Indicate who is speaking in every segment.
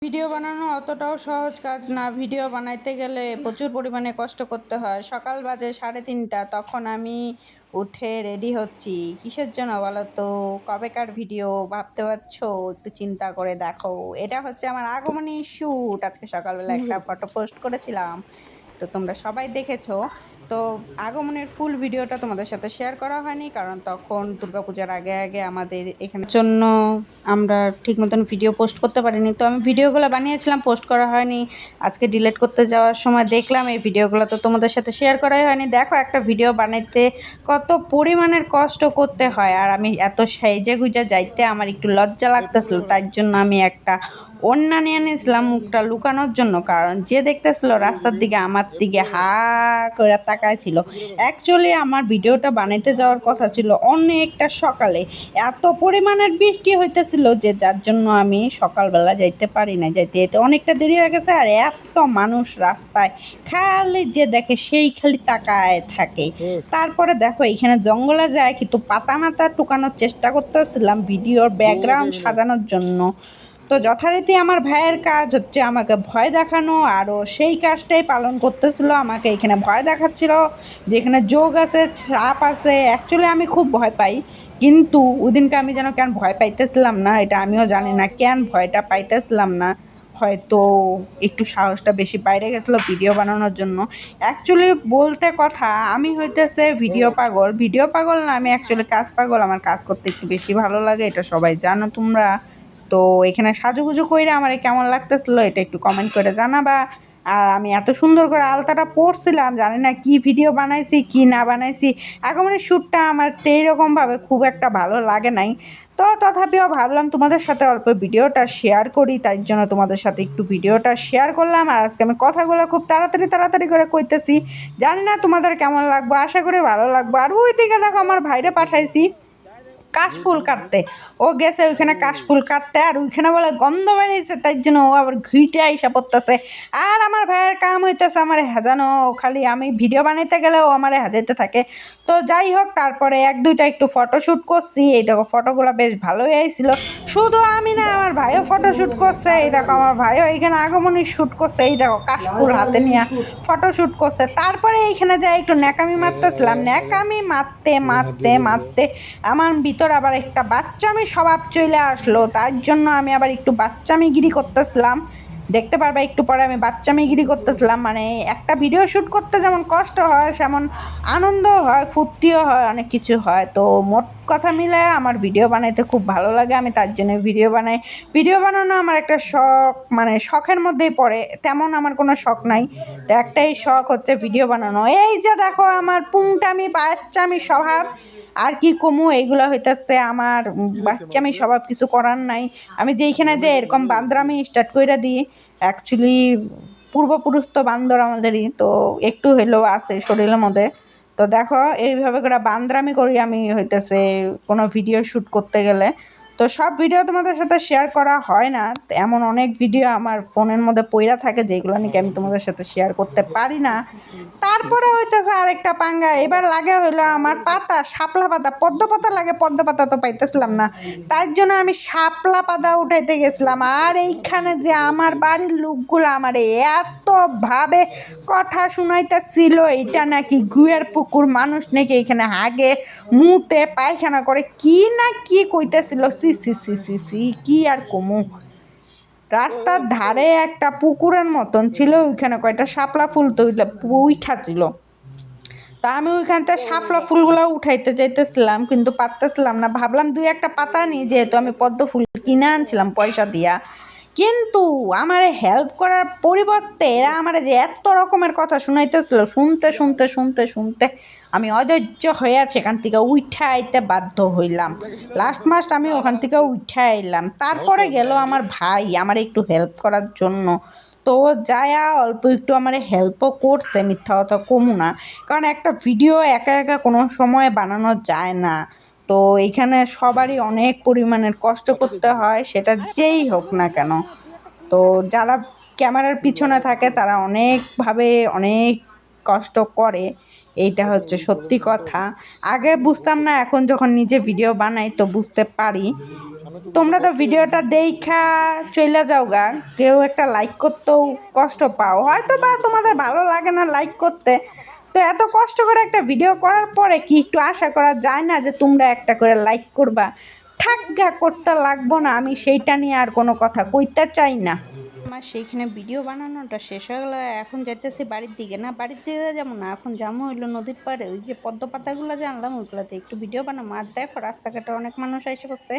Speaker 1: Video বানানো অতটাও সহজ কাজ না। ভিডিও বানাইতে গেলে প্রচুর পরিমাণে কষ্ট করতে হয়। সকাল বাজে 3:30, তখন আমি উঠে রেডি হচ্ছি। কিসের জন্য বলো তো? কবেকার ভিডিও ভাবতে পারছো? একটু চিন্তা করে দেখো। এটা হচ্ছে আমার আগমনী শ্যুট। আজকে সকালবেলা একটা ফটো পোস্ট করেছিলাম, তো তোমরা সবাই দেখেছো। তো আগমনের ফুল ভিডিওটা তোমাদের সাথে শেয়ার করা হয়নি, কারণ তখন দুর্গাপূজার আগে আগে আমাদের এখানে জন্য আমরা ঠিক মতন ভিডিও পোস্ট করতে পারিনি। তো আমি ভিডিওগুলো বানিয়েছিলাম, পোস্ট করা হয়নি। আজকে ডিলিট করতে যাওয়ার সময় দেখলাম এই ভিডিওগুলো তো তোমাদের সাথে শেয়ার করাই হয়নি। দেখো, একটা ভিডিও বানাইতে কত পরিমাণের কষ্ট করতে হয়। আর আমি এত সেজে গুজে যাইতে আমার একটু লজ্জা লাগতেছিল, তার জন্য আমি একটা ওড়না নিয়ে নিয়েছিলাম মুখটা লুকানোর জন্য। কারণ যে দেখতেছিল রাস্তার দিকে আমার দিকে হা করে তাকায় ছিল। অ্যাকচুয়ালি আমার ভিডিওটা বানাইতে যাওয়ার কথা ছিল অনেকটা সকালে। এত পরিমাণের বৃষ্টি হইতেছিল যে যার জন্য আমি সকালবেলা যাইতে পারি না। যাইতে যেতে অনেকটা দেরি হয়ে গেছে। আর এত মানুষ রাস্তায় খালি যে দেখে সেই খালি তাকায় থাকে। তারপরে দেখো এইখানে জঙ্গলে যায় কিন্তু পাতা নাতা টুকানোর চেষ্টা করতেছিলাম ভিডিওর ব্যাকগ্রাউন্ড সাজানোর জন্য। তো যথারীতি আমার ভাইয়ের কাজ হচ্ছে আমাকে ভয় দেখানো, আরও সেই কাজটাই পালন করতেছিল। আমাকে এখানে ভয় দেখাচ্ছিল যেখানে যোগ আছে, সাপ আছে। অ্যাকচুয়ালি আমি খুব ভয় পাই, কিন্তু ওদিনকে আমি যেন কেন ভয় পাইতেছিলাম না, এটা আমিও জানি না কেন ভয়টা পাইতেছিলাম না। হয়তো একটু সাহসটা বেশি বাইরে গেছিলো ভিডিও বানানোর জন্য। অ্যাকচুয়ালি বলতে কথা, আমি হইতেছে ভিডিও পাগল। ভিডিও পাগল না, আমি অ্যাকচুয়ালি কাজ পাগল। আমার কাজ করতে একটু বেশি ভালো লাগে, এটা সবাই জানো তোমরা। তো এখানে সাজুগুজু কইরা আমার কেমন লাগতেছিল এটা একটু কমেন্ট করে জানাবা। আর আমি এত সুন্দর করে আলতাটা পরছিলাম, জানি না কি ভিডিও বানাইছি কি না বানাইছি। আগমনের শ্যুটটা আমার এইরকমভাবে খুব একটা ভালো লাগে নাই। তো তথাপিও ভাবলাম তোমাদের সাথে অল্প ভিডিওটা শেয়ার করি, তাই জন্য তোমাদের সাথে একটু ভিডিওটা শেয়ার করলাম। আর আজকে আমি কথাগুলো খুব তাড়াতাড়ি করে কইতেছি, জানি না তোমাদের কেমন লাগবে, আশা করি ভালো লাগবে। আর ওই দিকে দেখো আমার ভাইরে পাঠাইছি কাশফুল কাটতে। ও গেছে ওইখানে কাশফুল কাটতে, আর ওইখানে বলে গন্ধ বেরিয়েছে, তাই জন্য ও আবার ঘুইটে আইসা পড়তেছে। আর আমার ভাইয়ের কাম হইতেছে আমার হেজানো। খালি আমি ভিডিও বানাইতে গেলে ও আমার হেজাইতে থাকে। তো যাই হোক, তারপরে এক দুইটা একটু ফটোশ্যুট করছি। এই দেখো ফটোগুলো বেশ ভালোই আইছিল। শুধু আমি না, আমার ভাইও ফটোশ্যুট করছে। এই দেখো আমার ভাইও এইখানে আগমনী শ্যুট করছে। এই দেখো কাশফুল হাতে নিয়ে ফটোশ্যুট করছে। তারপরে এইখানে যাই একটু ন্যাকামি মারতেছিলাম। ন্যাকামি মারতে মারতে মারতে আমার ভিতর আবার একটা বাচ্চামি স্বভাব চলে আসলো। তার জন্য আমি আবার একটু বাচ্চামিগিরি করতেছিলাম। দেখতে পারবে একটু পরে আমি বাচ্চামিগিরি করতেছিলাম। মানে একটা ভিডিও শ্যুট করতে যেমন কষ্ট হয়, সেমন আনন্দ হয়, ফুর্তিও হয়, অনেক কিছু হয়। তো মোট কথা মিলে আমার ভিডিও বানাইতে খুব ভালো লাগে, আমি তার জন্য ভিডিও বানাই। ভিডিও বানানো আমার একটা শখ, মানে শখের মধ্যেই পড়ে। তেমন আমার কোনো শখ নাই, তো একটাই শখ হচ্ছে ভিডিও বানানো। এই যে দেখো আমার পুংটামি বাচ্চামি স্বভাব, আর কি কমু, এইগুলো হইতেছে আমার বাচ্চামি স্বভাব, কিছু করার নাই। আমি যেইখানে যে এরকম বান্দরামি স্টার্ট করে দিই। অ্যাকচুয়ালি পূর্বপুরুষ তো বান্দর আমাদেরই, তো একটু হইলেও আছে শরীরের মধ্যে। তো দেখো এইভাবে করে বান্দরামি করি আমি হইতেছে কোনো ভিডিও শ্যুট করতে গেলে। তো সব ভিডিও তোমাদের সাথে শেয়ার করা হয় না, এমন অনেক ভিডিও আমার ফোনের মধ্যে পইরা থাকে যেগুলো নাকি আমি তোমাদের সাথে শেয়ার করতে পারি না। তারপরে হইতেছে আরেকটা পাঙ্গা, এবার লাগে হইলো আমার পাতা, শাপলা পাতা। পদ্ম পাতা লাগে, পদ্ম পাতা তো পাইতেছিলাম না, তার জন্য আমি শাপলা পাতা উঠাইতে গেছিলাম। আর এইখানে যে আমার বাড়ির লোকগুলো আমার এতভাবে কথা শুনাইতেছিল, এটা নাকি গুয়ের পুকুর, মানুষ নাকি এখানে হাগে মুতে পায়খানা করে, কি না কি কইতেছিল। সি সি সি সি সি, কি আর কমু। রাস্তার ধারে একটা পুকুরের মতন ছিল, ওইখানে কয়টা শাপলা ফুল তো উঠা ছিল। তা আমি ওইখান থেকে শাপলা ফুলগুলো উঠাইতে চাইতেছিলাম, কিন্তু পারতেছিলাম না। ভাবলাম দুই একটা পাতা নিই, যেহেতু আমি পদ্ম ফুল কিনে আনছিলাম পয়সা দিয়া। কিন্তু আমার হেল্প করার পরিবর্তে এরা আমার যে এত রকমের কথা শুনাইতেছিল, শুনতে শুনতে শুনতে শুনতে আমি অধৈর্য হয়ে সেখান থেকে উঠে আইতে বাধ্য হইলাম। লাস্ট আমি ওখান থেকে উঠে আইলাম। তারপরে গেল আমার ভাই আমার একটু হেল্প করার জন্য। তো যায়া অল্প একটু আমার হেল্পও করছে, মিথ্যা কথা কমু না। কারণ একটা ভিডিও একা একা কোনো সময় বানানো যায় না। তো এইখানে সবারই অনেক পরিমাণের কষ্ট করতে হয়, সেটা যেই হোক না কেন। তো যারা ক্যামেরার পিছনে থাকে তারা অনেকভাবে অনেক কষ্ট করে, এইটা হচ্ছে সত্যি কথা। আগে বুঝতাম না, এখন যখন নিজে ভিডিও বানাই তো বুঝতে পারি। তোমরা তো ভিডিওটা দেখা চলে যাও গা, কেউ একটা লাইক করতেও কষ্ট পাও, হয়তো বা তোমাদের ভালো লাগে না লাইক করতে। তো এত কষ্ট করে একটা ভিডিও করার পরে কি একটু আশা করা যায় না যে তোমরা একটা করে লাইক করবা? থাকগা, করতে লাগবো না, আমি সেইটা নিয়ে আর কোনো কথা কইতে চাই না। আমার সেইখানে ভিডিও বানানোটা শেষ হয়ে গেলো, এখন যাইতেছি বাড়ির দিকে। না, বাড়ির দিকে যাবো না, এখন যাবো হইলো নদীর পাড়ে, ওই যে পদ্ম পাতাগুলো জানলাম ওইগুলোতে একটু ভিডিও বানাবো। আর দেখো রাস্তাঘাটে অনেক মানুষ এসে বসছে,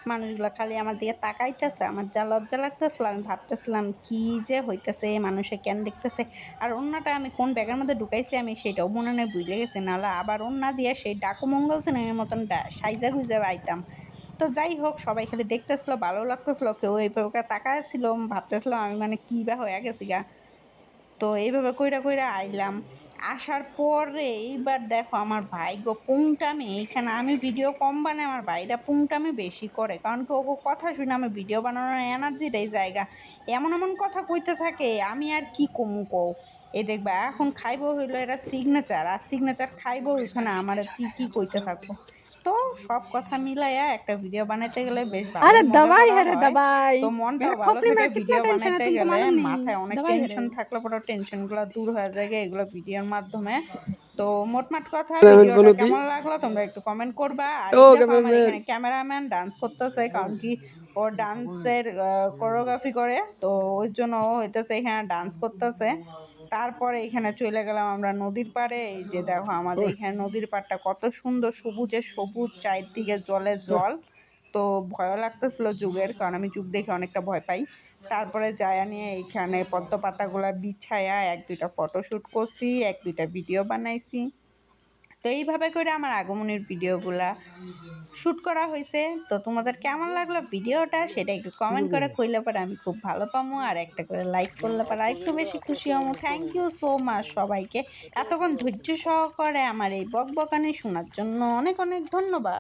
Speaker 1: মানুষগুলো খালি আমার দিকে তাকাইতেছে, আমার যা লজ্জা লাগতেছিল। আমি ভাবতেছিলাম কি যে হইতেছে, মানুষে কেন দেখতেছে। আর অন্যটা আমি কোন ব্যাগের মধ্যে ঢুকাইছি আমি সেটাও মনে নেই, ভুলে গেছি। নাহলে আবার অন্য দিয়ে সেই ডাকু মঙ্গল সিনেমার মতন সাইজা গুইজা আইতাম। তো যাই হোক, সবাই খালি দেখতেছিল, ভালো লাগতেছিল, কেউ এইভাবে তাকাচ্ছিল, ভাবতেছিল আমি মানে কী বা হয়ে গেছি গা। তো এইভাবে কইরা কইরা আইলাম। আসার পরে এইবার দেখো আমার ভাই গো পুংটামি, এইখানে আমি ভিডিও কম বানাই, আমার ভাইরা পুংটামি বেশি করে, কারণ কি ও কথা শুনে আমি ভিডিও বানানোর এনার্জিটাই জায়গা এমন এমন কথা কইতে থাকে, আমি আর কি কমু কও। এই দেখবা এখন খাইবো হইলো এটা সিগনেচার, আর সিগনেচার খাইবো ওইখানে আমার কি কি কইতে থাকবো। তো সব কথা মিলাইয়া একটা ভিডিও বানাইতে গেলে বেশ ভালো
Speaker 2: दवाई है रे दवाई
Speaker 1: তো মনটা
Speaker 2: मेरा
Speaker 1: ভালো
Speaker 2: खोपड़ी
Speaker 1: থাকে।
Speaker 2: में कितना
Speaker 1: ভিডিও
Speaker 2: टेंशन है
Speaker 1: বানাইতে
Speaker 2: तुमको
Speaker 1: গেলে
Speaker 2: मालूम नहीं।
Speaker 1: মাথায় অনেক
Speaker 2: दवाई है
Speaker 1: টেনশন
Speaker 2: रे।
Speaker 1: থাকলে পরে টেনশনগুলো দূর হয়ে যায় এগুলো ভিডিওর মাধ্যমে। তো মোটমাট কথা, ভিডিওটা কেমন লাগলো তোমরা একটু কমেন্ট করবা। আর এই দেখো আমার এখানে ক্যামেরাম্যান ডান্স করতেছে, কারণ কি ও ডান্সের কোরিওগ্রাফি করে, তো ওই জন্য ও হইতেছে এখানে ডান্স করতেছে। তারপরে এখানে চলে গেলাম আমরা নদীর পাড়ে। এই যে দেখো আমাদের এখানে নদীর পাড়টা কত সুন্দর, সবুজে সবুজ, চারদিকে জলে জল। তো ভয়ও লাগতেছিল যুগের, কারণ আমি যুগ দেখে অনেকটা ভয় পাই। তারপরে যায়া নিয়ে এইখানে পদ্ম পাতাগুলা বিছায়া এক দুইটা ফটোশ্যুট করছি, এক দুইটা ভিডিও বানাইছি। তো এইভাবে করে আমার আগমনের ভিডিওগুলা শ্যুট করা হয়েছে। তো তোমাদের কেমন লাগলো ভিডিওটা সেটা একটু কমেন্ট করে কইলে পরে আমি খুব ভালো পাবো, আর একটা করে লাইক করলে পরে আর একটু বেশি খুশি হবো। থ্যাংক ইউ সো মাচ সবাইকে এতক্ষণ ধৈর্য সহকারে আমার এই বকবকানি শোনার জন্য, অনেক অনেক ধন্যবাদ।